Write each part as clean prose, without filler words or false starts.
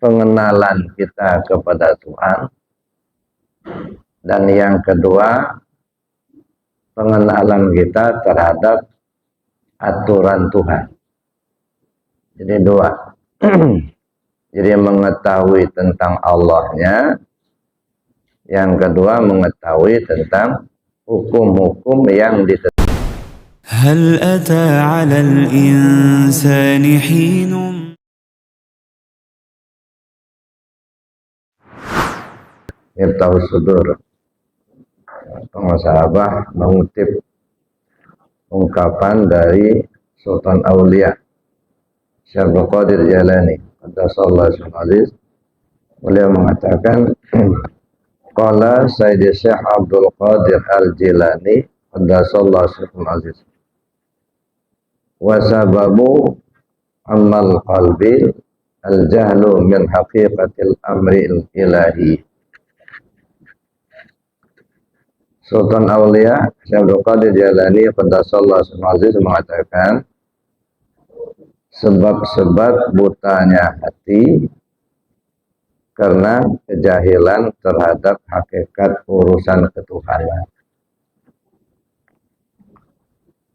pengenalan kita kepada Tuhan, dan yang kedua pengenalan kita terhadap aturan Tuhan. Jadi dua. Jadi mengetahui tentang Allahnya, yang kedua mengetahui tentang hukum-hukum yang ditetapkan. هل أتى على الإنسان حين Miftahus Sudur, pengusahabah mengutip ungkapan dari Sultan Aulia Syekh Abdul Qadir Jalani qaddasallahu aziz. Beliau mengatakan qala Sayyidi Syekh Abdul Qadir Al-Jilani qaddasallahu aziz, wa sababu amal qalbi al-jahlu min haqiqatil amri ilahi. Sultan Aulia Syekh Abdul Qadir Jalani qaddasallahu aziz mengatakan sebab-sebab butanya hati karena kejahilan terhadap hakikat urusan ketuhanan.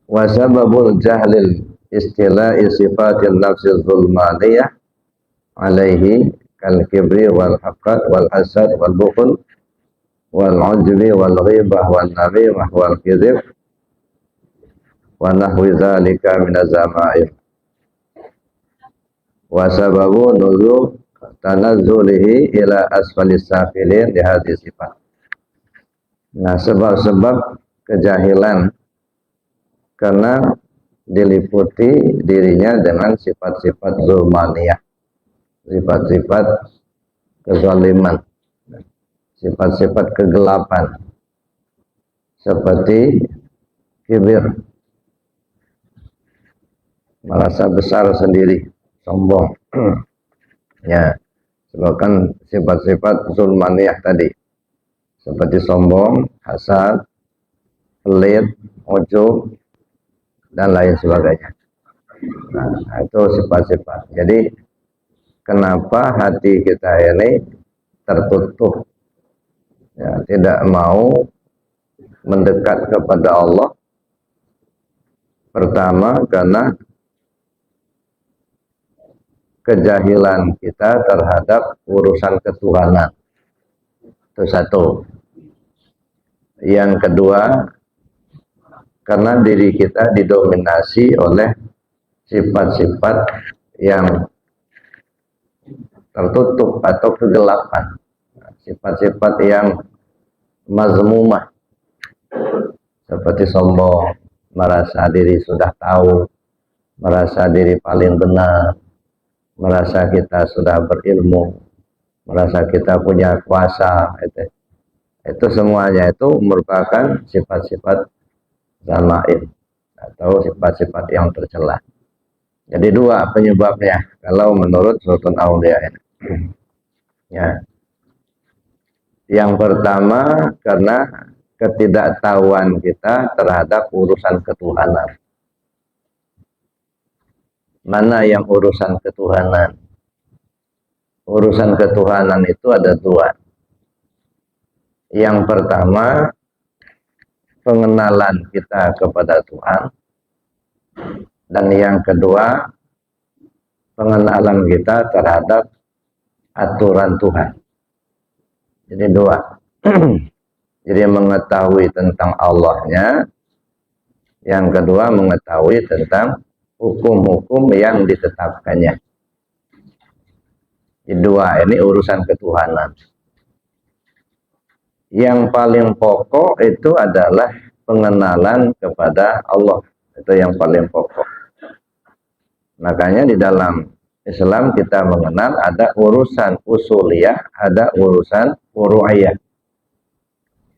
Wa sababul jahlil istila'i sifatil nafsil zulmaniyah alaihi kal kibri wal haqad wal asad wal bukhul wal ujbi wal ghibah wal namimah wal kizib wa nahwi dzalika min az-zama'ir. Wa sababu nuzul tanazzulihi ila asfalis safilin di hadis sifat. Nah, sebab-sebab kejahilan karena diliputi dirinya dengan sifat-sifat zulmaniyah, sifat-sifat kezaliman, sifat-sifat kegelapan, seperti kibir, merasa besar sendiri, sombong. Ya, sebabkan sifat-sifat zulmaniyah tadi, seperti sombong, hasad, pelit, ujub, dan lain sebagainya. Nah, itu sifat-sifat. Jadi, kenapa hati kita ini tertutup, ya, tidak mau mendekat kepada Allah? Pertama, karena kejahilan kita terhadap urusan ketuhanan. Itu satu. Yang kedua, karena diri kita didominasi oleh sifat-sifat yang tertutup atau kegelapan, sifat-sifat yang mazmumah, seperti sombong, merasa diri sudah tahu, merasa diri paling benar, merasa kita sudah berilmu, merasa kita punya kuasa. Itu semuanya itu merupakan sifat-sifat zamaim atau sifat-sifat yang tercela. Jadi dua penyebabnya kalau menurut Sultan Aulia ini. Ya. Yang pertama karena ketidaktahuan kita terhadap urusan ketuhanan. Mana yang urusan ketuhanan? Urusan ketuhanan itu ada dua. Yang pertama, pengenalan kita kepada Tuhan, dan yang kedua pengenalan kita terhadap aturan Tuhan. Jadi dua. Jadi mengetahui tentang Allahnya, yang kedua mengetahui tentang hukum-hukum yang ditetapkannya. Jadi dua ini urusan ketuhanan. Yang paling pokok itu adalah pengenalan kepada Allah. Itu yang paling pokok. Makanya di dalam Islam kita mengenal ada urusan usuliyah, ada urusan furu'iyah.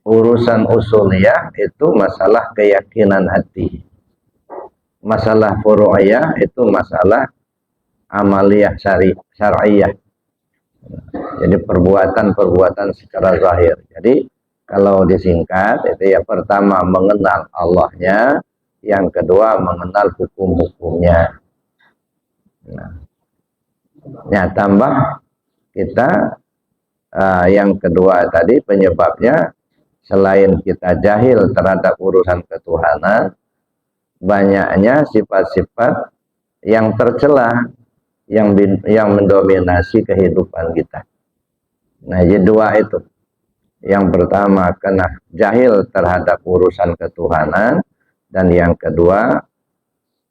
Urusan usuliyah itu masalah keyakinan hati. Masalah furu'iyah itu masalah amaliyah syar'iyah. Jadi perbuatan-perbuatan secara zahir. Jadi kalau disingkat itu ya pertama mengenal Allahnya, yang kedua mengenal hukum-hukumnya. Nah, ya tambah kita yang kedua tadi penyebabnya selain kita jahil terhadap urusan ketuhanan, banyaknya sifat-sifat yang tercela yang mendominasi kehidupan kita. Nah, jadi dua itu. Yang pertama kena jahil terhadap urusan ketuhanan, dan yang kedua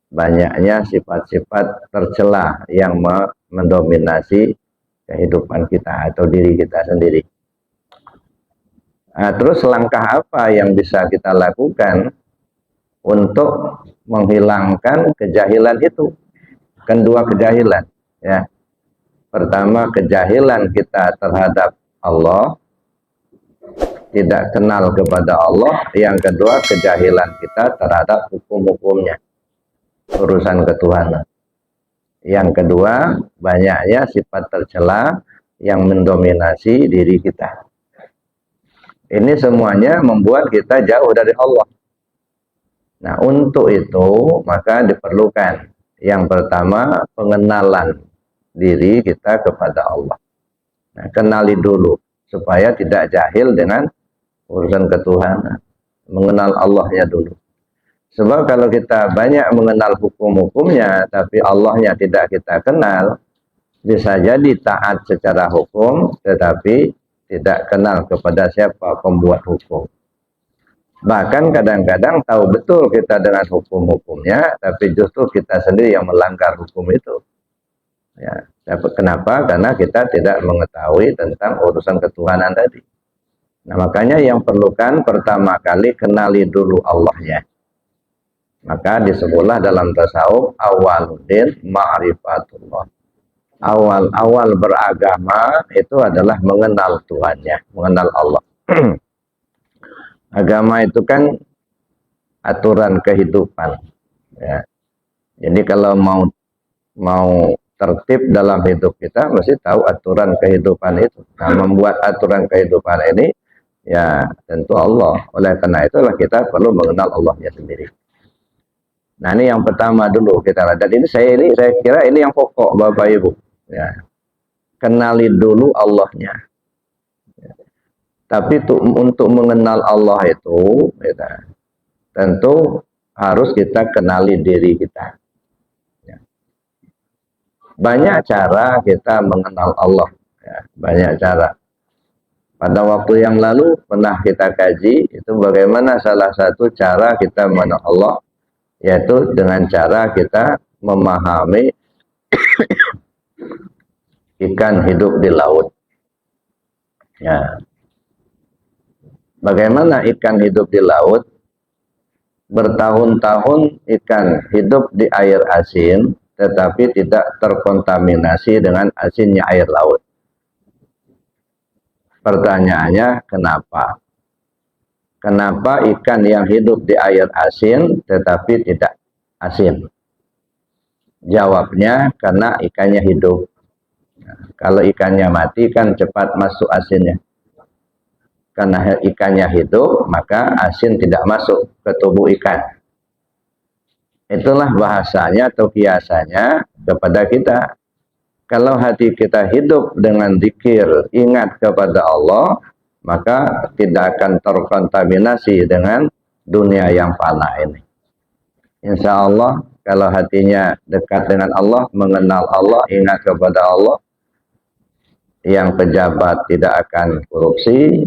banyaknya sifat-sifat tercela yang mendominasi kehidupan kita atau diri kita sendiri. Nah, terus langkah apa yang bisa kita lakukan untuk menghilangkan kejahilan itu? Kan dua kejahilan, ya. Pertama, kejahilan kita terhadap Allah, tidak kenal kepada Allah. Yang kedua, kejahilan kita terhadap hukum-hukumnya, urusan ketuhanan. Yang kedua, banyaknya sifat tercela yang mendominasi diri kita. Ini semuanya membuat kita jauh dari Allah. Nah, untuk itu maka diperlukan yang pertama pengenalan diri kita kepada Allah. Nah, kenali dulu supaya tidak jahil dengan urusan ketuhanan. Mengenal Allahnya dulu. Sebab kalau kita banyak mengenal hukum-hukumnya, tapi Allahnya tidak kita kenal, bisa jadi taat secara hukum, tetapi tidak kenal kepada siapa pembuat hukum. Bahkan kadang-kadang tahu betul kita dengan hukum-hukumnya, tapi justru kita sendiri yang melanggar hukum itu. Ya, kenapa? Karena kita tidak mengetahui tentang urusan ketuhanan tadi. Nah, makanya yang perlukan pertama kali kenali dulu Allahnya. Maka disebutlah dalam tasawuf awwaluddin ma'rifatullah. Awal beragama itu adalah mengenal Tuhannya, mengenal Allah. Agama itu kan aturan kehidupan. Ya. Jadi kalau mau tertib dalam hidup kita, mesti tahu aturan kehidupan itu. Nah, membuat aturan kehidupan ini, ya tentu Allah. Oleh karena itulah kita perlu mengenal Allahnya sendiri. Nah, ini yang pertama dulu kita lihat. Dan ini saya kira ini yang pokok Bapak Ibu. Ya. Kenali dulu Allahnya. Ya. Tapi untuk mengenal Allah itu, ya, tentu harus kita kenali diri kita. Ya. Banyak cara kita mengenal Allah. Ya, banyak cara. Pada waktu yang lalu pernah kita kaji itu bagaimana salah satu cara kita mengenal Allah, yaitu dengan cara kita memahami ikan hidup di laut. Ya. Bagaimana ikan hidup di laut? Bertahun-tahun ikan hidup di air asin, tetapi tidak terkontaminasi dengan asinnya air laut. Pertanyaannya, kenapa? Kenapa ikan yang hidup di air asin tetapi tidak asin? Jawabnya karena ikannya hidup. Nah, kalau ikannya mati kan cepat masuk asinnya. Karena ikannya hidup, maka asin tidak masuk ke tubuh ikan. Itulah bahasanya atau kiasannya kepada kita. Kalau hati kita hidup dengan zikir, ingat kepada Allah, maka tidak akan terkontaminasi dengan dunia yang fana ini. Insya Allah, kalau hatinya dekat dengan Allah, mengenal Allah, ingat kepada Allah, yang pejabat tidak akan korupsi,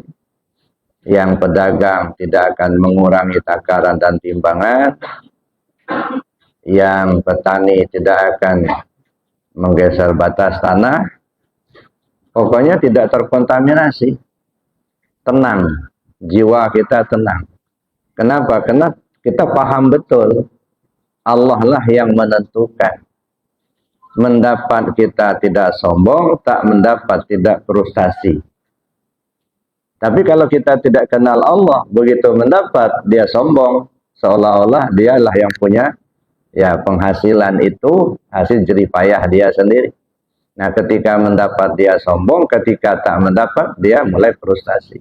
yang pedagang tidak akan mengurangi takaran dan timbangan, yang petani tidak akan menggeser batas tanah, pokoknya tidak terkontaminasi. Tenang, jiwa kita tenang. Kenapa? Karena kita paham betul Allah lah yang menentukan. Mendapat kita tidak sombong, tak mendapat tidak frustasi. Tapi kalau kita tidak kenal Allah, begitu mendapat dia sombong, seolah-olah dialah yang punya ya penghasilan itu hasil jeripayah dia sendiri. Nah, ketika mendapat dia sombong, ketika tak mendapat dia mulai frustasi.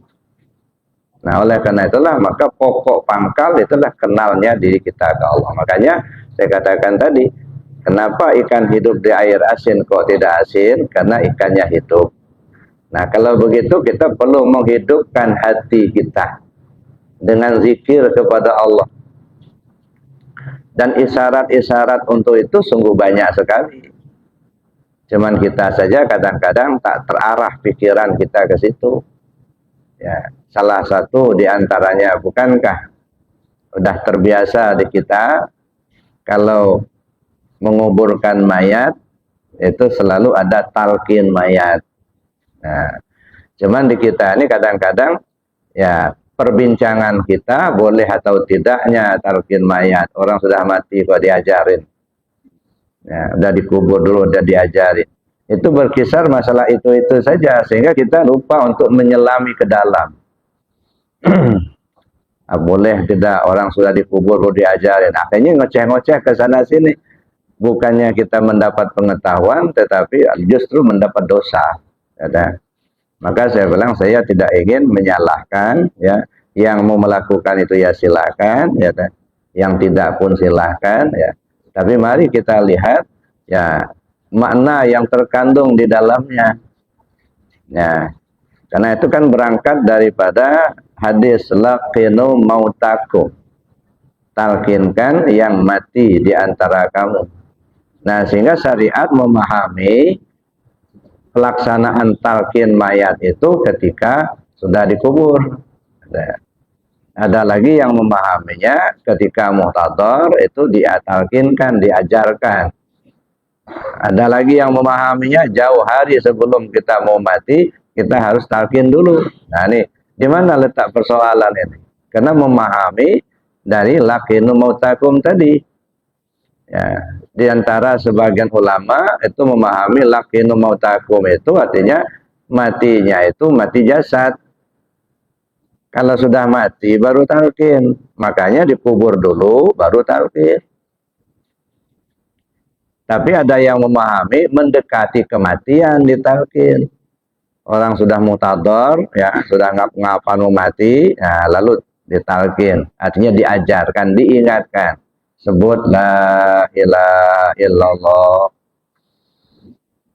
Nah, oleh karena itulah maka pokok pangkal itulah kenalnya diri kita ke Allah. Makanya saya katakan tadi, kenapa ikan hidup di air asin kok tidak asin? Karena ikannya hidup. Nah, kalau begitu kita perlu menghidupkan hati kita dengan zikir kepada Allah. Dan isyarat-isyarat untuk itu sungguh banyak sekali. Cuman kita saja kadang-kadang tak terarah pikiran kita ke situ. Ya, salah satu di antaranya, bukankah udah terbiasa di kita kalau menguburkan mayat itu selalu ada talqin mayat. Nah, cuman di kita ini kadang-kadang ya perbincangan kita boleh atau tidaknya talqin mayat. Orang sudah mati kok diajarin. Ya, udah dikubur dulu, udah diajarin. Itu berkisar masalah itu saja sehingga kita lupa untuk menyelami ke dalam. Boleh tidak orang sudah dikubur baru diajarin. Akhirnya ngoceh-ngoceh ke sana sini. Bukannya kita mendapat pengetahuan, tetapi justru mendapat dosa. Ya, maka saya bilang saya tidak ingin menyalahkan. Ya, yang mau melakukan itu ya silakan. Ya, yang tidak pun silakan. Ya, tapi mari kita lihat ya makna yang terkandung di dalamnya. Ya, karena itu kan berangkat daripada hadis laqinu mautakum. Talkinkan yang mati di antara kamu. Nah, sehingga syariat memahami pelaksanaan talqin mayat itu ketika sudah dikubur. Ada lagi yang memahaminya ketika muhtadar itu ditalkinkan, diajarkan. Ada lagi yang memahaminya jauh hari sebelum kita mau mati, kita harus talqin dulu. Nah, ini di mana letak persoalan ini? Karena memahami dari laqinu mautakum tadi. Ya, di antara sebagian ulama itu memahami laqinu mautakum itu artinya matinya itu mati jasad. Kalau sudah mati baru talqin. Makanya dikubur dulu baru talqin. Tapi ada yang memahami mendekati kematian ditalqin. Orang sudah mutador, ya sudah ngap-ngapan mau mati, nah, lalu ditalqin. Artinya diajarkan, diingatkan. Sebut la ilaha illallah.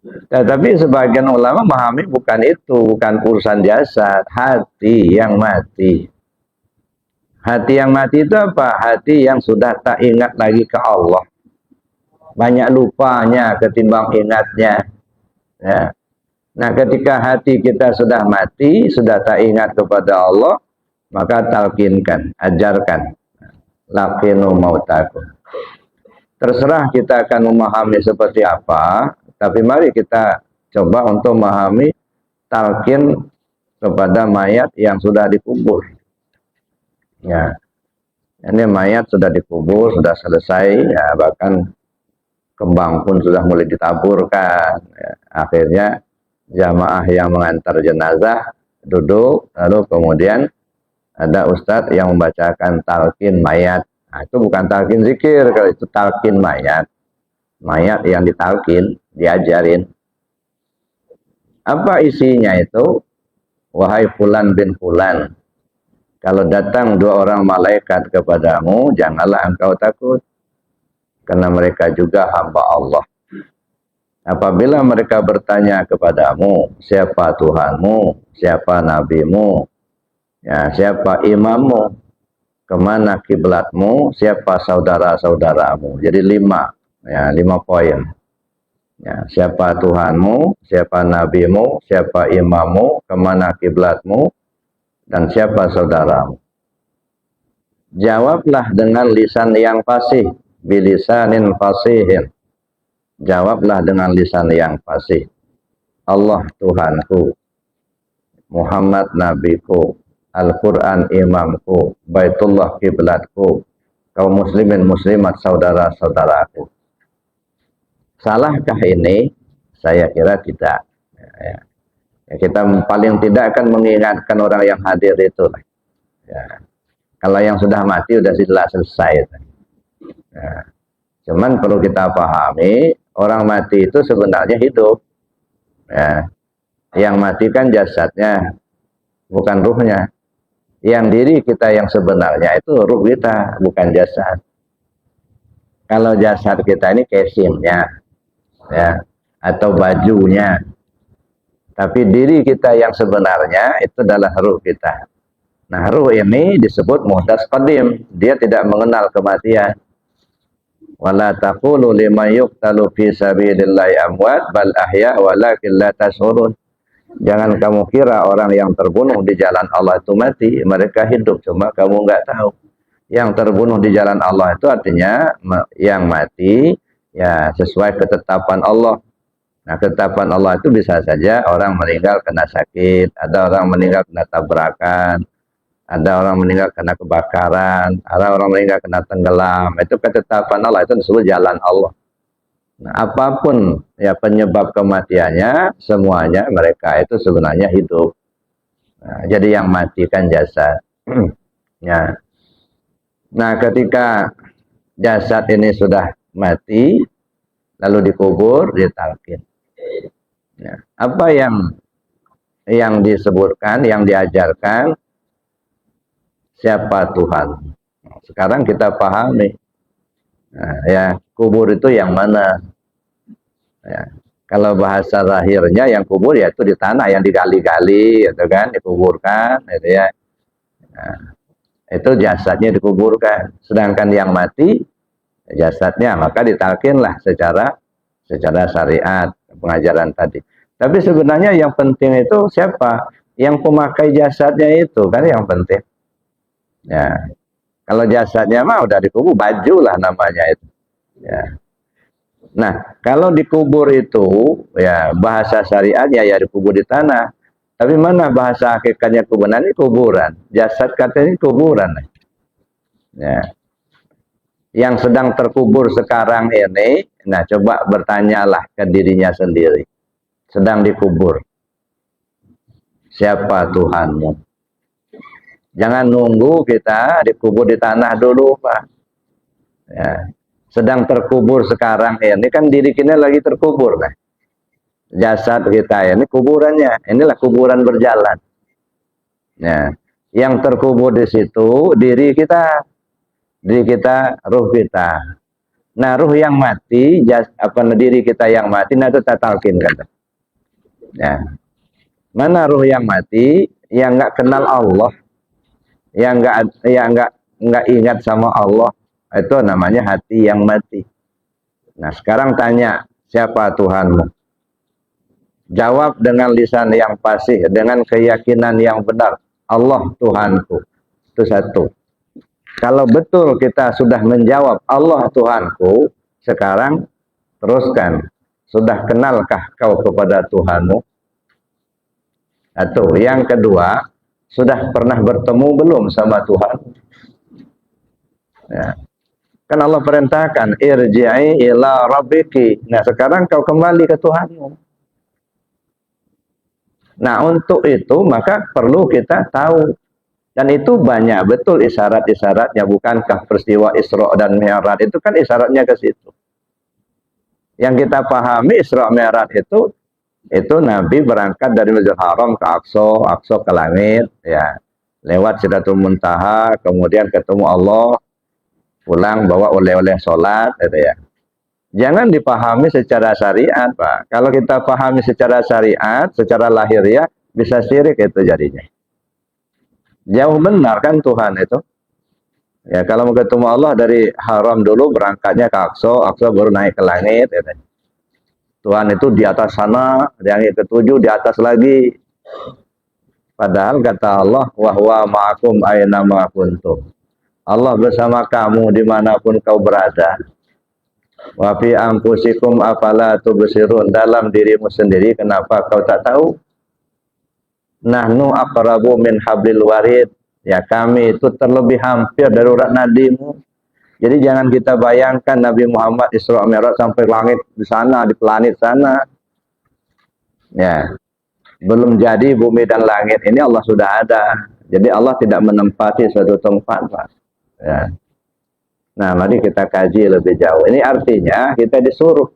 Tetapi sebagian ulama memahami bukan itu, bukan urusan jasad, hati yang mati. Hati yang mati itu apa? Hati yang sudah tak ingat lagi ke Allah. Banyak lupanya ketimbang ingatnya. Ya. Nah, ketika hati kita sudah mati, sudah tak ingat kepada Allah, maka talqinkan, ajarkan. Laqinu mautakum. Terserah kita akan memahami seperti apa, tapi mari kita coba untuk memahami talqin kepada mayat yang sudah dikubur. Ya, ini mayat sudah dikubur, sudah selesai, ya bahkan kembang pun sudah mulai ditaburkan. Ya, akhirnya jamaah yang mengantar jenazah duduk, lalu kemudian ada ustadz yang membacakan talqin mayat. Nah, itu bukan talqin zikir, kalau itu talqin mayat. Mayat yang ditalqin, diajarin. Apa isinya itu? Wahai fulan bin fulan, kalau datang dua orang malaikat kepadamu, janganlah engkau takut. Karena mereka juga hamba Allah. Apabila mereka bertanya kepadamu, siapa Tuhanmu, siapa nabimu, ya, siapa imammu, kemana kiblatmu, siapa saudara-saudaramu. Jadi 5, ya, 5 poin. Ya, siapa Tuhanmu, siapa nabimu, siapa imammu, kemana kiblatmu, dan siapa saudaramu. Jawablah dengan lisan yang fasih, bilisanin fasihin. Jawablah dengan lisan yang fasih. Allah Tuhanku, Muhammad nabiku, Al-Quran imamku, Baitullah kiblatku, kaum muslimin muslimat saudara-saudaraku. Salahkah ini? Saya kira tidak. Ya, kita paling tidak akan mengingatkan orang yang hadir itu. Ya. Kalau yang sudah mati sudah selesai. Ya. Cuman perlu kita pahami, orang mati itu sebenarnya hidup. Ya. Yang mati kan jasadnya, bukan ruhnya. Yang diri kita yang sebenarnya itu ruh kita, bukan jasad. Kalau jasad kita ini casingnya, ya, atau bajunya. Tapi diri kita yang sebenarnya itu adalah ruh kita. Nah, ruh ini disebut muhdas qadim. Dia tidak mengenal kematian. Wala taqulu liman yuqtalu fi sabilillahi amwat bal ahya walakin la tashurun. Jangan kamu kira orang yang terbunuh di jalan Allah itu mati, mereka hidup, cuma kamu nggak tahu. Yang terbunuh di jalan Allah itu artinya yang mati ya sesuai ketetapan Allah. Nah, ketetapan Allah itu bisa saja orang meninggal kena sakit, ada orang meninggal kena tabrakan, ada orang meninggal kena kebakaran, ada orang meninggal kena tenggelam. Itu ketetapan Allah, itu disebut jalan Allah. Nah, apapun ya penyebab kematiannya, semuanya mereka itu sebenarnya hidup. Nah, jadi yang mati kan jasad. Ya. Nah, ketika jasad ini sudah mati, lalu dikubur, ditalqin. Ya. Apa yang disebutkan, yang diajarkan, siapa Tuhan? Sekarang kita pahami. Nah, ya, kubur itu yang mana? Ya. Kalau bahasa lahirnya yang kubur ya itu di tanah yang digali-gali, gitu kan, dikuburkan, gitu ya. Nah, itu jasadnya dikuburkan. Sedangkan yang mati, jasadnya maka ditalkinlah secara syariat pengajaran tadi. Tapi sebenarnya yang penting itu siapa? Yang pemakai jasadnya itu kan yang penting. Ya. Kalau jasadnya mah udah dikubur, baju lah namanya itu. Ya. Nah, kalau dikubur itu ya bahasa syariatnya ya dikubur di tanah. Tapi mana bahasa hakikatnya kuburan? Ini kuburan. Jasad katanya kuburan. Ya. Yang sedang terkubur sekarang ini, nah coba bertanyalah ke dirinya sendiri. Sedang dikubur. Siapa Tuhanmu? Jangan nunggu kita dikubur di tanah dulu, Pak. Ya. Sedang terkubur sekarang ini kan diri kita lagi terkubur, nah. Jasad kita ini kuburannya. Inilah kuburan berjalan. Ya. Yang terkubur di situ diri kita, ruh kita. Nah, ruh yang mati, diri kita yang mati, nah itu tatalkin kata. Ya. Mana ruh yang mati, yang nggak kenal Allah, yang nggak ingat sama Allah, itu namanya hati yang mati. Nah, sekarang tanya, siapa Tuhanmu? Jawab dengan lisan yang fasih, dengan keyakinan yang benar. Allah Tuhanku. Itu satu. Kalau betul kita sudah menjawab Allah Tuhanku, sekarang teruskan. Sudah kenalkah kau kepada Tuhanmu? Atau yang kedua, sudah pernah bertemu belum sama Tuhan? Ya. Kan Allah perintahkan, irji'i ila rabbiki. Nah, sekarang kau kembali ke Tuhanmu. Nah, untuk itu maka perlu kita tahu. Dan itu banyak betul isyarat-isyaratnya. Bukankah peristiwa Isra dan Mi'raj itu kan isyaratnya ke situ. Yang kita pahami Isra Mi'raj itu Nabi berangkat dari Masjidil Haram ke Aqsa ke langit, ya. Lewat Sidratul Muntaha, kemudian ketemu Allah, pulang bawa oleh-oleh sholat, gitu ya. Jangan dipahami secara syariat, Pak. Kalau kita pahami secara syariat, secara lahiriah, bisa syirik itu jadinya. Jauh benar kan Tuhan itu. Ya, kalau mau ketemu Allah dari Haram dulu berangkatnya ke Aqsa baru naik ke langit. Gitu. Tuhan itu di atas sana, yang ketujuh di atas lagi. Padahal kata Allah, wahwa ma'akum aina ma kuntum. Allah bersama kamu dimanapun kau berada. Wa fi anfusikum afala tubsirun. Dalam dirimu sendiri kenapa kau tak tahu? Nahnu aqrabu min hablil warid. Ya, kami itu terlebih hampir dari urat nadimu. Jadi jangan kita bayangkan Nabi Muhammad Isra Mi'raj sampai langit di sana, di planet sana. Ya. Belum jadi bumi dan langit ini Allah sudah ada. Jadi Allah tidak menempati suatu tempat, Pak. Ya. Nah, mari kita kaji lebih jauh. Ini artinya kita disuruh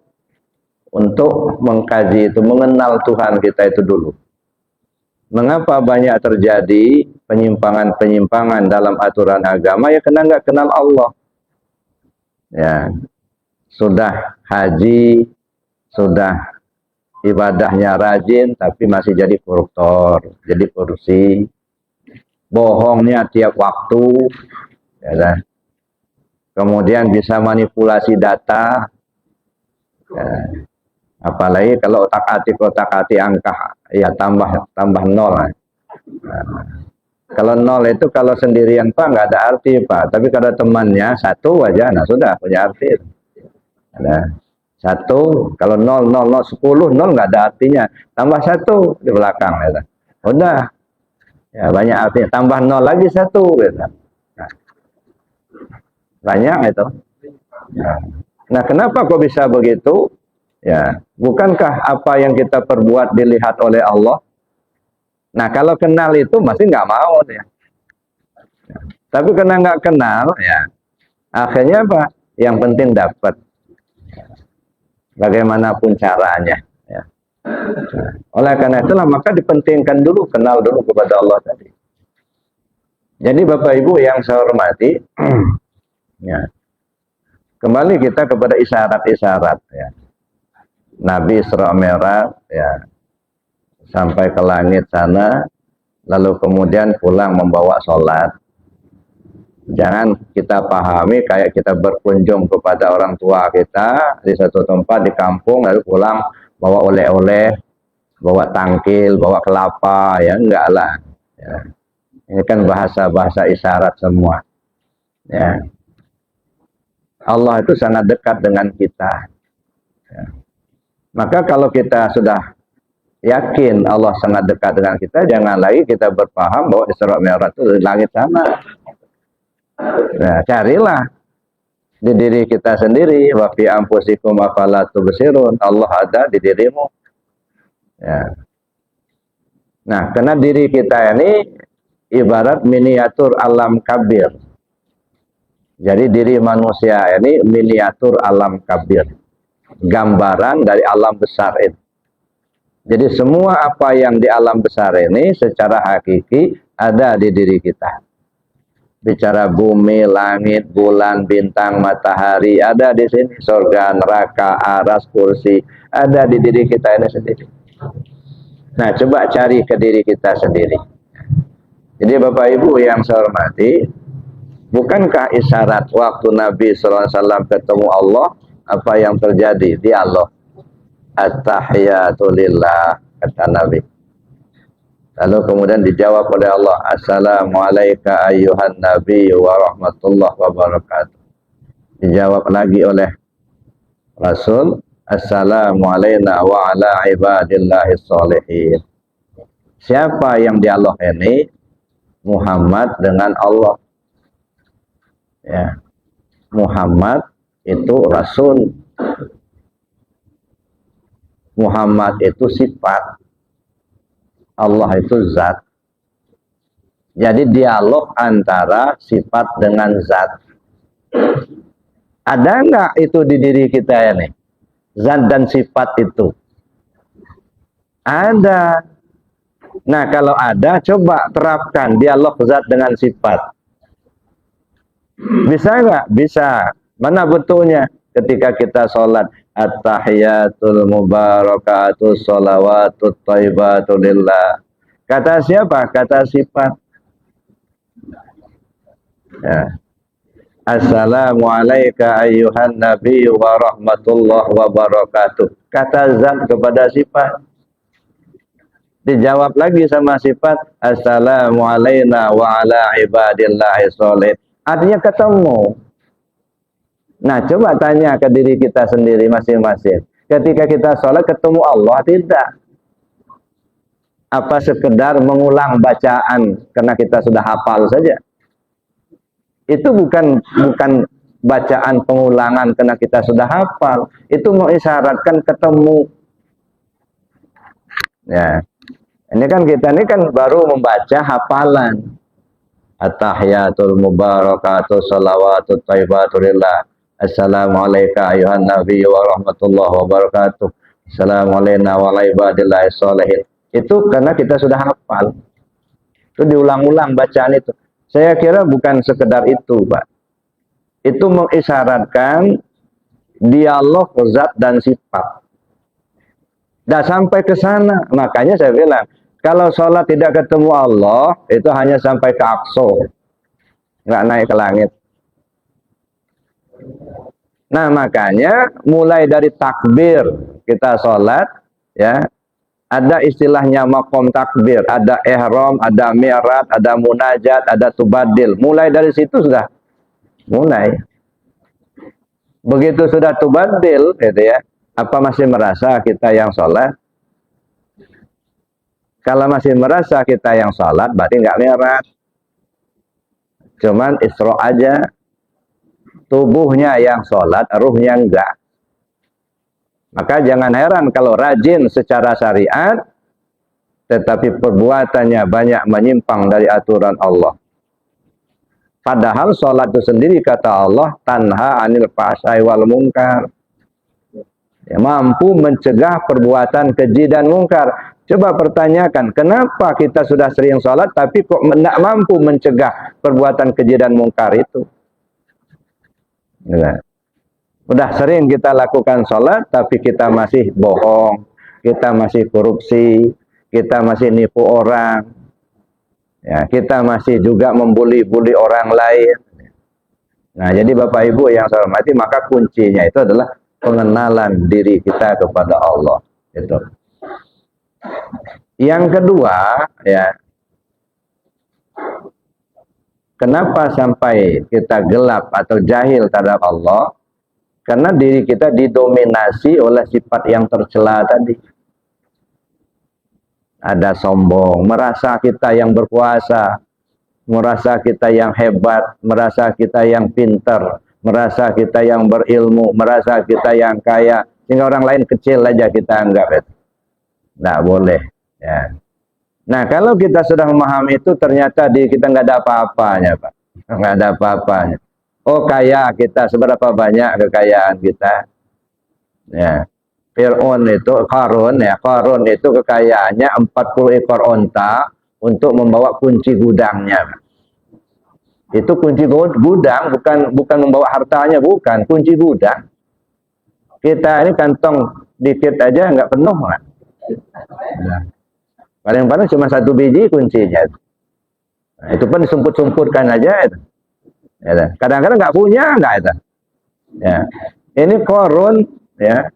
untuk mengkaji itu, mengenal Tuhan kita itu dulu. Mengapa banyak terjadi penyimpangan-penyimpangan dalam aturan agama? Ya karena nggak kenal Allah. Ya, sudah haji, sudah ibadahnya rajin tapi masih jadi koruptor, jadi korupsi, bohongnya tiap waktu, ya kan? Kemudian bisa manipulasi data, ya. Apalagi kalau otak-atik angka, ya tambah nol. Nah, kalau nol itu kalau sendirian Pak nggak ada arti Pak, tapi kalau temannya satu aja, nah sudah punya arti. Nah, satu, kalau nol, nol, nol, 10, nol nggak ada artinya. Tambah satu di belakang, gitu. Udah, ya banyak artinya. Tambah nol lagi satu, gitu. Nah, banyak itu. Nah, kenapa kok bisa begitu? Ya, bukankah apa yang kita perbuat dilihat oleh Allah? Nah, kalau kenal itu masih nggak mau, ya. Tapi karena nggak kenal, ya, akhirnya apa? Yang penting dapat. Bagaimanapun caranya, ya. Oleh karena itulah maka dipentingkan dulu, kenal dulu kepada Allah tadi. Jadi Bapak Ibu yang saya hormati, ya, kembali kita kepada isyarat-isyarat, ya. Nabi Isra Mi'raj, ya, sampai ke langit sana, lalu kemudian pulang membawa sholat. Jangan kita pahami kayak kita berkunjung kepada orang tua kita di satu tempat di kampung, lalu pulang bawa oleh-oleh, bawa tangkil, bawa kelapa, ya enggak lah. Ya. Ini kan bahasa-bahasa isyarat semua. Ya. Allah itu sangat dekat dengan kita. Ya. Maka kalau kita sudah yakin Allah sangat dekat dengan kita, jangan lagi kita berpaham bahwa Isra Mi'raj itu di langit sana. Nah, carilah di diri kita sendiri, wa fi anfusikum afala tubsirun. Allah ada di dirimu. Ya. Nah, karena diri kita ini ibarat miniatur alam kabir. Jadi diri manusia ini miniatur alam kabir. Gambaran dari alam besar itu. Jadi semua apa yang di alam besar ini secara hakiki ada di diri kita. Bicara bumi, langit, bulan, bintang, matahari, ada di sini. Surga, neraka, aras, kursi, ada di diri kita ini sendiri. Nah, coba cari ke diri kita sendiri. Jadi Bapak Ibu yang saya hormati, bukankah isyarat waktu Nabi SAW ketemu Allah, apa yang terjadi? Dialog. At-tahiyatu lillah, kata Nabi. Lalu kemudian dijawab oleh Allah, Assalamualaikum ayyuhan nabi wa rahmatullah wa barakatuh. Dijawab lagi oleh Rasul, Assalamualaikum wa ala ibadillahis sholihin. Siapa yang dialog ini? Muhammad dengan Allah. Ya. Muhammad itu Rasul. Muhammad itu sifat. Allah itu zat. Jadi dialog antara sifat dengan zat. Ada enggak itu di diri kita ini? Zat dan sifat itu. Ada. Nah, kalau ada, coba terapkan dialog zat dengan sifat. Bisa enggak? Bisa. Mana betulnya? Ketika kita sholat, at-tahiyatul mubarakatus sholawatut thayyibatun lillah. Kata siapa? Kata sifat. Ya. Assalamualaikum ayyuhan nabi wa rahmatullah wa barakatuh. Kata zat kepada sifat. Dijawab lagi sama sifat. Assalamualaikum wa ala ibadillahi sholihin. Artinya ketemu. Nah, coba tanya ke diri kita sendiri masing-masing. Ketika kita sholat ketemu Allah, tidak. Apa sekedar mengulang bacaan karena kita sudah hafal saja? Itu bukan bacaan pengulangan karena kita sudah hafal. Itu mengisyaratkan ketemu. Ya. Ini kan kita ini kan baru membaca hafalan. At-tahiyatul mubarakatuh sholawatut thayyibatun lillah. Assalamualaikum ayuhan nabi wa rahmatullah wa barakatuh. Assalamualaikum wa ala ibadillahi sholihin. Itu karena kita sudah hafal. Itu diulang-ulang bacaan itu. Saya kira bukan sekedar itu, Pak. Itu mengisyaratkan dialog zat dan sifat. Dah sampai ke sana. Makanya saya bilang, kalau sholat tidak ketemu Allah, itu hanya sampai ke Aqsa, nggak naik ke langit. Nah, makanya mulai dari takbir kita sholat, ya, ada istilahnya maqam takbir, ada ihram, ada mi'raj, ada munajat, ada tubadil. Mulai dari situ sudah mulai. Begitu sudah tubadil, gitu ya, apa masih merasa kita yang sholat? Kalau masih merasa kita yang sholat, berarti nggak mi'raj. Cuman Isra aja. Tubuhnya yang sholat, ruhnya enggak. Maka jangan heran kalau rajin secara syariat, tetapi perbuatannya banyak menyimpang dari aturan Allah. Padahal sholat itu sendiri kata Allah, tanha anil fahsai wal munkar. Ya, mampu mencegah perbuatan keji dan mungkar. Coba pertanyakan, kenapa kita sudah sering sholat, tapi kok tidak mampu mencegah perbuatan keji dan mungkar itu? Ya. Udah sering kita lakukan sholat, tapi kita masih bohong, kita masih korupsi, kita masih nipu orang, ya, kita masih juga membuli-buli orang lain. Nah, jadi Bapak Ibu yang saya hormati, maka kuncinya itu adalah pengenalan diri kita kepada Allah. Itu. Yang kedua, ya, kenapa sampai kita gelap atau jahil terhadap Allah? Karena diri kita didominasi oleh sifat yang tercela tadi. Ada sombong, merasa kita yang berkuasa, merasa kita yang hebat, merasa kita yang pintar, merasa kita yang berilmu, merasa kita yang kaya, sehingga orang lain kecil aja kita anggap itu. Nggak boleh. Ya. Nah, kalau kita sudah memahami itu, ternyata diri kita nggak ada apa-apanya, Pak. Nggak ada apa-apanya. Oh, kaya kita, seberapa banyak kekayaan kita? Ya. Fir'aun itu, Qarun itu kekayaannya 40 ekor onta untuk membawa kunci gudangnya. Itu kunci gudang, bukan membawa hartanya, bukan, kunci gudang. Kita ini kantong dikit aja nggak penuh, nggak? Nah, paling-paling cuma 1 biji kuncinya. Nah, itu pun disumput-sumputkan aja itu. Ya, kadang-kadang nggak punya, nggak itu. Ya. Ini Qarun, ya,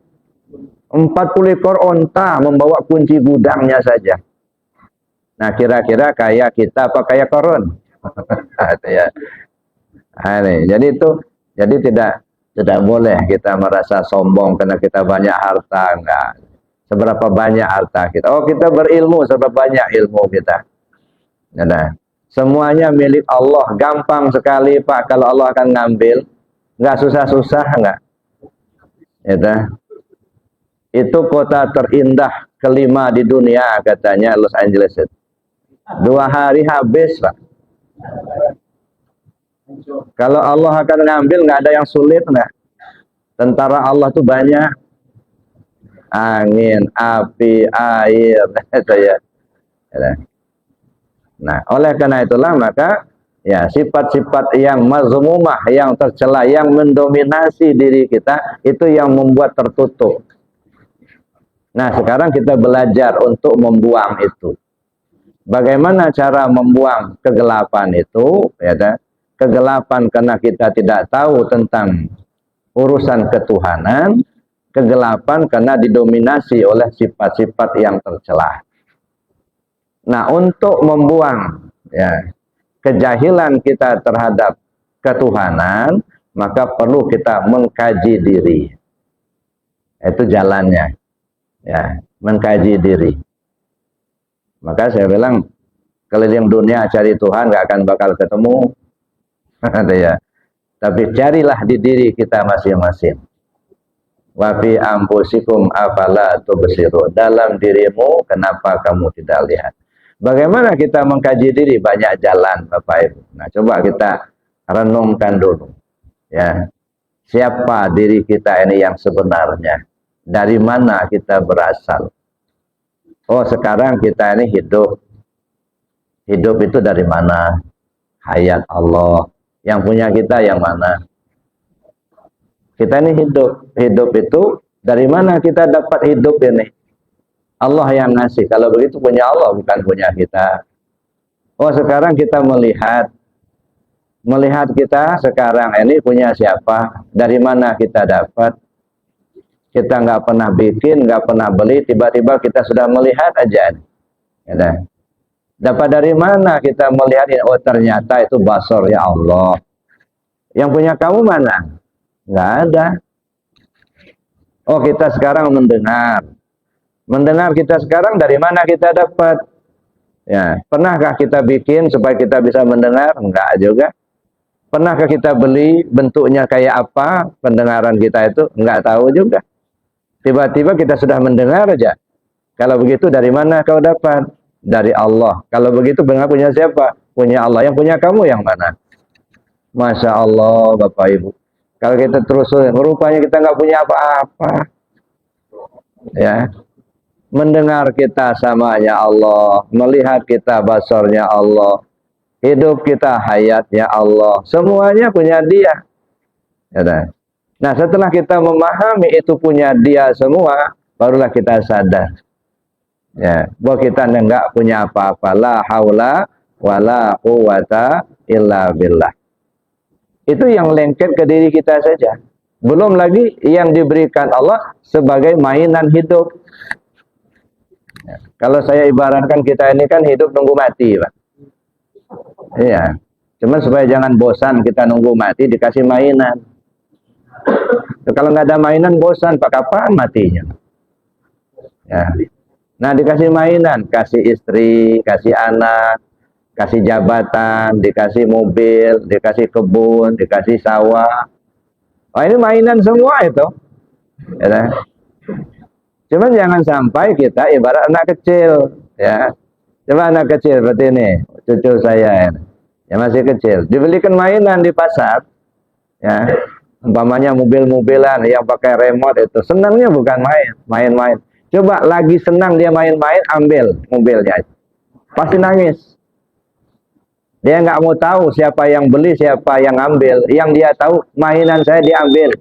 40 ekor onta membawa kunci gudangnya saja. Nah, kira-kira kaya kita apa kaya Qarun? Ya. Jadi tidak boleh kita merasa sombong karena kita banyak harta, enggak. Seberapa banyak harta kita? Oh, kita berilmu, seberapa banyak ilmu kita? Nah, semuanya milik Allah, gampang sekali Pak kalau Allah akan ngambil, nggak susah-susah nggak. Itu kota terindah kelima di dunia katanya Los Angeles. 2 hari habis Pak. Kalau Allah akan ngambil nggak ada yang sulit nggak. Tentara Allah tuh banyak, angin, api, air, itu ya. Nah, oleh karena itulah maka ya sifat-sifat yang mazmumah, yang tercela, yang mendominasi diri kita itu yang membuat tertutup. Nah, sekarang kita belajar untuk membuang itu. Bagaimana cara membuang kegelapan itu? Ya, kegelapan karena kita tidak tahu tentang urusan ketuhanan, kegelapan karena didominasi oleh sifat-sifat yang tercela. Nah, untuk membuang ya kejahilan kita terhadap ketuhanan, maka perlu kita mengkaji diri. Itu jalannya. Ya, mengkaji diri. Maka saya bilang keliling dunia cari Tuhan nggak akan bakal ketemu. Ya. Tapi carilah di diri kita masing-masing. Wa fi anfusikum afala tubsirun. Dalam dirimu kenapa kamu tidak lihat? Bagaimana kita mengkaji diri? Banyak jalan, Bapak Ibu. Nah, coba kita renungkan dulu. Ya. Siapa diri kita ini yang sebenarnya? Dari mana kita berasal? Oh, sekarang kita ini hidup. Hidup itu dari mana? Hayat Allah. Yang punya kita yang mana? Kita ini hidup. Hidup itu dari mana kita dapat hidup ini? Allah yang ngasih. Kalau begitu punya Allah, bukan punya kita. Oh, sekarang kita melihat kita sekarang ini punya siapa, dari mana kita dapat. Kita nggak pernah bikin, nggak pernah beli, tiba-tiba kita sudah melihat aja. Ya, dapat dari mana kita melihat ini? Oh, ternyata itu basor ya Allah. Yang punya kamu mana? Nggak ada. Oh, kita sekarang mendengar. Mendengar kita sekarang dari mana kita dapat? Ya, pernahkah kita bikin supaya kita bisa mendengar? Enggak juga. Pernahkah kita beli, bentuknya kayak apa pendengaran kita itu? Enggak tahu juga. Tiba-tiba kita sudah mendengar aja. Kalau begitu dari mana kau dapat? Dari Allah. Kalau begitu benar punya siapa? Punya Allah. Yang punya kamu yang mana? Masya Allah, Bapak Ibu. Kalau kita terus, rupanya kita nggak punya apa-apa. Ya. Mendengar kita samanya Allah. Melihat kita basornya Allah. Hidup kita hayatnya Allah. Semuanya punya Dia. Ya, nah, setelah kita memahami itu punya Dia semua, barulah kita sadar. Ya, bahwa kita enggak punya apa-apa. La haula wala quwata illa billah. Itu yang lengket ke diri kita saja. Belum lagi yang diberikan Allah sebagai mainan hidup. Ya, kalau saya ibaratkan kita ini kan hidup nunggu mati, Pak. Iya. Cuman supaya jangan bosan kita nunggu mati dikasih mainan. Kalau nggak ada mainan bosan, Pak, kapan matinya? Ya. Nah, dikasih mainan, kasih istri, kasih anak, kasih jabatan, dikasih mobil, dikasih kebun, dikasih sawah. Oh, ini mainan semua itu. Ya. Cuman jangan sampai kita ibarat anak kecil, ya. Coba anak kecil seperti ini, cucu saya yang masih kecil, dibelikan mainan di pasar, ya, umpamanya mobil-mobilan yang pakai remote itu, senangnya bukan main-main. Coba lagi senang dia main-main, ambil mobilnya, pasti nangis. Dia nggak mau tahu siapa yang beli, siapa yang ambil. Yang dia tahu mainan saya diambil.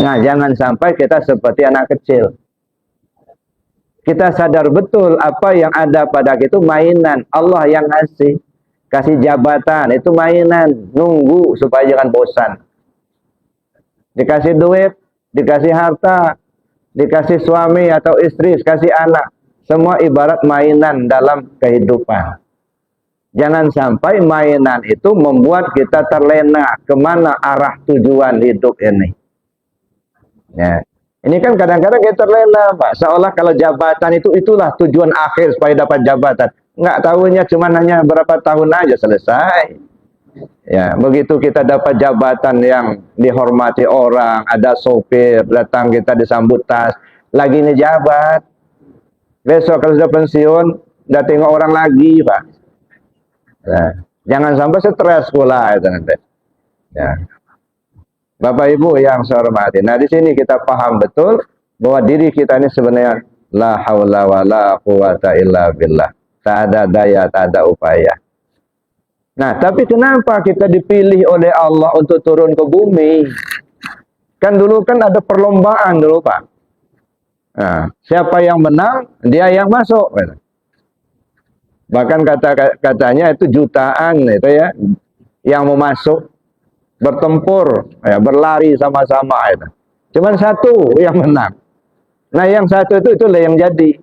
Nah, jangan sampai kita seperti anak kecil. Kita sadar betul apa yang ada pada kita itu mainan. Allah yang ngasih. Kasih jabatan, itu mainan. Nunggu supaya jangan bosan. Dikasih duit, dikasih harta, dikasih suami atau istri, dikasih anak. Semua ibarat mainan dalam kehidupan. Jangan sampai mainan itu membuat kita terlena kemana arah tujuan hidup ini. Ya. Ini kan kadang-kadang kita terlena, Pak. Seolah kalau jabatan itulah tujuan akhir supaya dapat jabatan. Nggak tahunya cuma hanya berapa tahun aja selesai. Ya, begitu kita dapat jabatan yang dihormati orang, ada sopir datang kita disambut tas, lagi ngejabat. Besok kalau sudah pensiun, udah tengok orang lagi, Pak. Ya. Jangan sampai stres pula itu nanti. Ya. Bapak Ibu yang saya hormati. Nah, di sini kita paham betul bahwa diri kita ini sebenarnya la haula wala quwata illa billah. Tak ada daya, tak ada upaya. Nah, tapi kenapa kita dipilih oleh Allah untuk turun ke bumi? Kan dulu kan ada perlombaan dulu, Pak. Nah, siapa yang menang, dia yang masuk. Bahkan katanya itu jutaan itu ya, yang mau masuk bertempur, ya, berlari sama-sama itu. Cuman satu yang menang. Nah, yang satu itulah yang jadi.